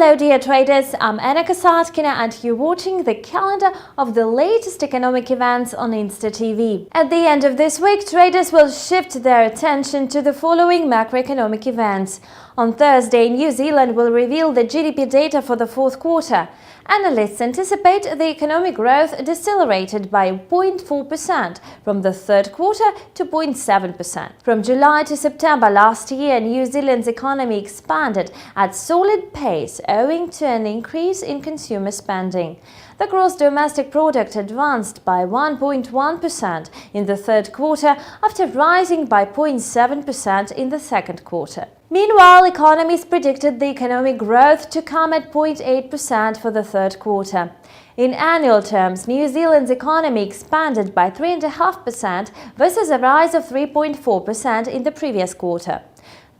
Hello dear traders, I'm Anna Kasatkina and you're watching the calendar of the latest economic events on Insta TV. At the end of this week, traders will shift their attention to the following macroeconomic events. On Thursday, New Zealand will reveal the GDP data for the fourth quarter. Analysts anticipate the economic growth decelerated by 0.4% from the third quarter to 0.7%. From July to September last year, New Zealand's economy expanded at solid pace owing to an increase in consumer spending. The gross domestic product advanced by 1.1% in the third quarter after rising by 0.7% in the second quarter. Meanwhile, economists predicted the economic growth to come at 0.8% for the third quarter. In annual terms, New Zealand's economy expanded by 3.5% versus a rise of 3.4% in the previous quarter.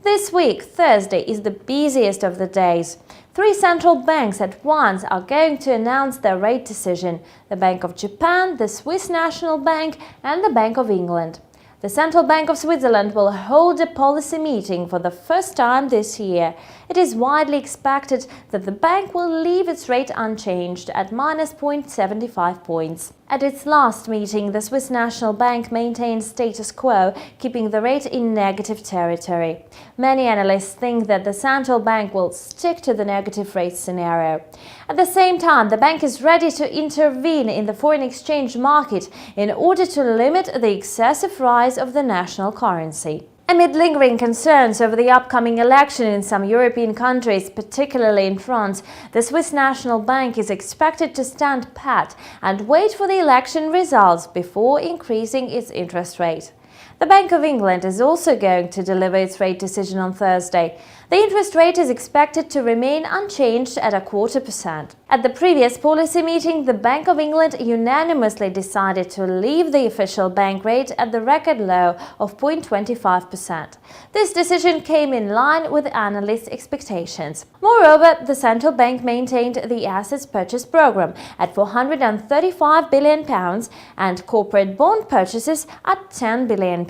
This week, Thursday, is the busiest of the days. Three central banks at once are going to announce their rate decision: the Bank of Japan, the Swiss National Bank and the Bank of England. The Central Bank of Switzerland will hold a policy meeting for the first time this year. It is widely expected that the bank will leave its rate unchanged at minus 0.75 points. At its last meeting, the Swiss National Bank maintained status quo, keeping the rate in negative territory. Many analysts think that the central bank will stick to the negative rate scenario. At the same time, the bank is ready to intervene in the foreign exchange market in order to limit the excessive rise of the national currency. Amid lingering concerns over the upcoming election in some European countries, particularly in France, the Swiss National Bank is expected to stand pat and wait for the election results before increasing its interest rate. The Bank of England is also going to deliver its rate decision on Thursday. The interest rate is expected to remain unchanged at 0.25%. At the previous policy meeting, the Bank of England unanimously decided to leave the official bank rate at the record low of 0.25%. This decision came in line with analysts' expectations. Moreover, the central bank maintained the assets purchase program at £435 billion and corporate bond purchases at £10 billion.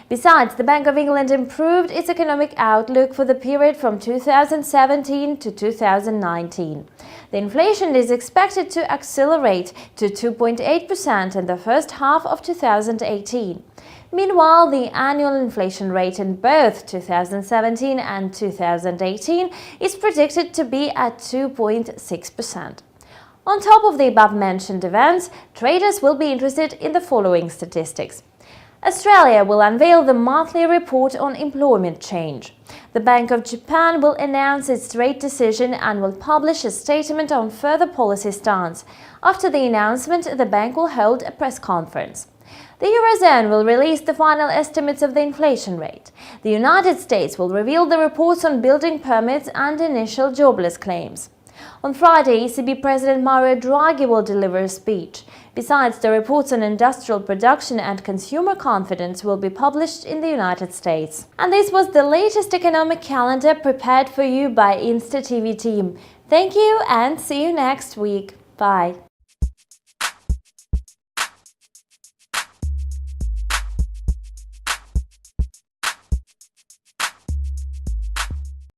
Besides, the Bank of England improved its economic outlook for the period from 2017 to 2019. The inflation is expected to accelerate to 2.8% in the first half of 2018. Meanwhile, the annual inflation rate in both 2017 and 2018 is predicted to be at 2.6%. On top of the above-mentioned events, traders will be interested in the following statistics. Australia will unveil the monthly report on employment change. The Bank of Japan will announce its rate decision and will publish a statement on further policy stance. After the announcement, the bank will hold a press conference. The Eurozone will release the final estimates of the inflation rate. The United States will reveal the reports on building permits and initial jobless claims. On Friday, ECB President Mario Draghi will deliver a speech. Besides, the reports on industrial production and consumer confidence will be published in the United States. And this was the latest economic calendar prepared for you by Insta TV team. Thank you and see you next week. Bye.